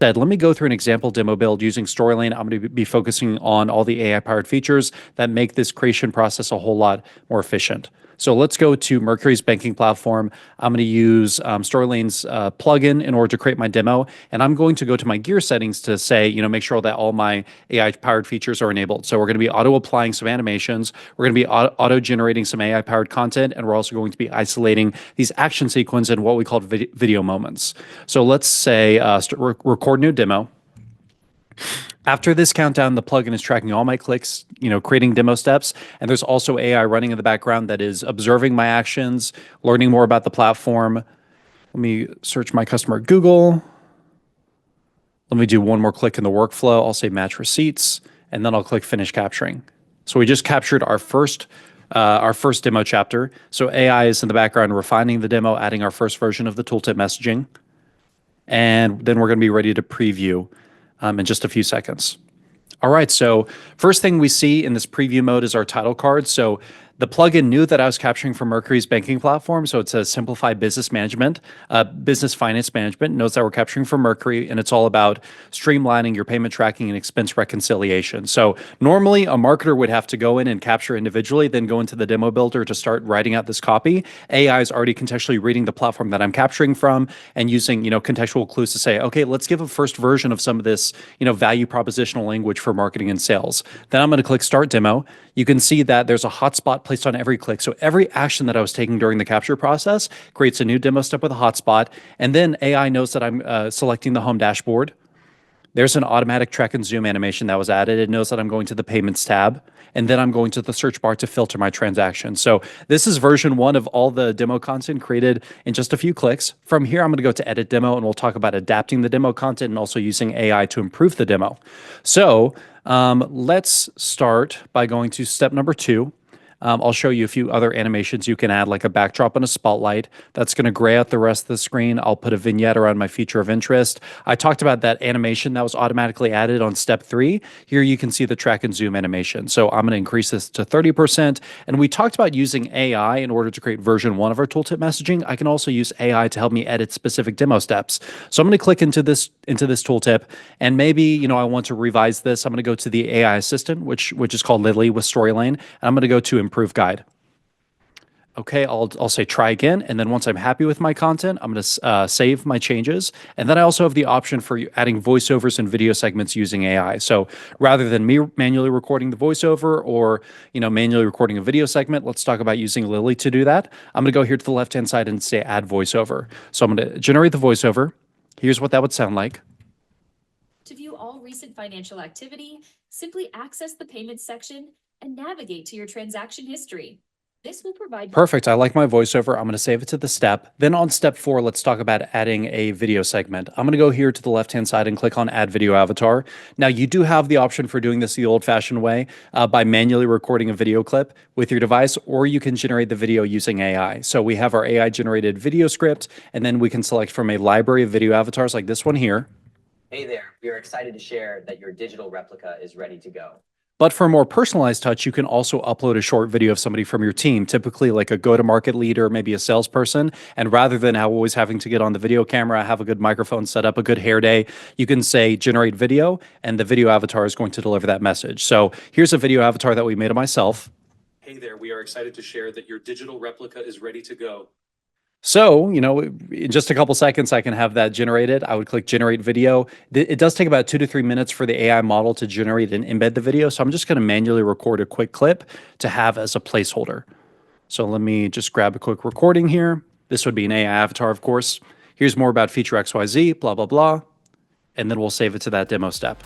Let me go through an example demo build using Storyline. I'm going to be focusing on all the AI-powered features that make this creation process a whole lot more efficient. So let's go to Mercury's banking platform. I'm going to use Storyline's plugin in order to create my demo, and I'm going to go to my gear settings to say, make sure that all my AI-powered features are enabled. So we're going to be auto-applying some animations. We're going to be auto-generating some AI-powered content, and we're also going to be isolating these action sequences in what we call video moments. So let's say record new demo. After this countdown, the plugin is tracking all my clicks, creating demo steps. And there's also AI running in the background that is observing my actions, learning more about the platform. Let me search my customer at Google. Let me do one more click in the workflow. I'll say match receipts, and then I'll click finish capturing. So we just captured our first demo chapter. So AI is in the background refining the demo, adding our first version of the tooltip messaging. And then we're going to be ready to preview in just a few seconds. All right, so first thing we see in this preview mode is our title card. So the plugin knew that I was capturing from Mercury's banking platform, so it says Simplify Business Management, Business Finance Management. It knows that we're capturing from Mercury, and it's all about streamlining your payment tracking and expense reconciliation. So normally a marketer would have to go in and capture individually, then go into the demo builder to start writing out this copy. AI is already contextually reading the platform that I'm capturing from and using contextual clues to say, okay, let's give a first version of some of this value propositional language for marketing and sales. Then I'm going to click Start Demo. You can see that there's a hotspot placed on every click. So every action that I was taking during the capture process creates a new demo step with a hotspot. And then AI knows that I'm selecting the home dashboard. There's an automatic track and zoom animation that was added. It knows that I'm going to the payments tab, and then I'm going to the search bar to filter my transactions. So this is version 1 of all the demo content created in just a few clicks. From here, I'm going to go to edit demo, and we'll talk about adapting the demo content and also using AI to improve the demo. So let's start by going to step number 2. I'll show you a few other animations you can add, like a backdrop and a spotlight. That's going to gray out the rest of the screen. I'll put a vignette around my feature of interest. I talked about that animation that was automatically added on step 3. Here you can see the track and zoom animation. So I'm going to increase this to 30%. And we talked about using AI in order to create version 1 of our tooltip messaging. I can also use AI to help me edit specific demo steps. So I'm going to click into this tooltip, and maybe I want to revise this. I'm going to go to the AI assistant, which is called Lily with Storyline, and I'm going to go to Improve Guide. Okay, I'll say try again, and then once I'm happy with my content, I'm going to save my changes, and then I also have the option for adding voiceovers and video segments using AI. So rather than me manually recording the voiceover or manually recording a video segment, let's talk about using Lily to do that. I'm going to go here to the left-hand side and say Add Voiceover. So I'm going to generate the voiceover. Here's what that would sound like. To view all recent financial activity, simply access the payments section and navigate to your transaction history. This will provide... Perfect. I like my voiceover. I'm going to save it to the step. Then on step 4, let's talk about adding a video segment. I'm going to go here to the left-hand side and click on Add Video Avatar. Now, you do have the option for doing this the old-fashioned way by manually recording a video clip with your device, or you can generate the video using AI. So we have our AI-generated video script, and then we can select from a library of video avatars like this one here. Hey there, we are excited to share that your digital replica is ready to go. But for a more personalized touch, you can also upload a short video of somebody from your team, typically like a go-to-market leader, maybe a salesperson. And rather than always having to get on the video camera, have a good microphone set up, a good hair day, you can say generate video, and the video avatar is going to deliver that message. So here's a video avatar that we made of myself. Hey there, we are excited to share that your digital replica is ready to go. So, in just a couple seconds, I can have that generated. I would click generate video. It does take about 2 to 3 minutes for the AI model to generate and embed the video. So I'm just going to manually record a quick clip to have as a placeholder. So let me just grab a quick recording here. This would be an AI avatar, of course. Here's more about feature XYZ, blah, blah, blah. And then we'll save it to that demo step.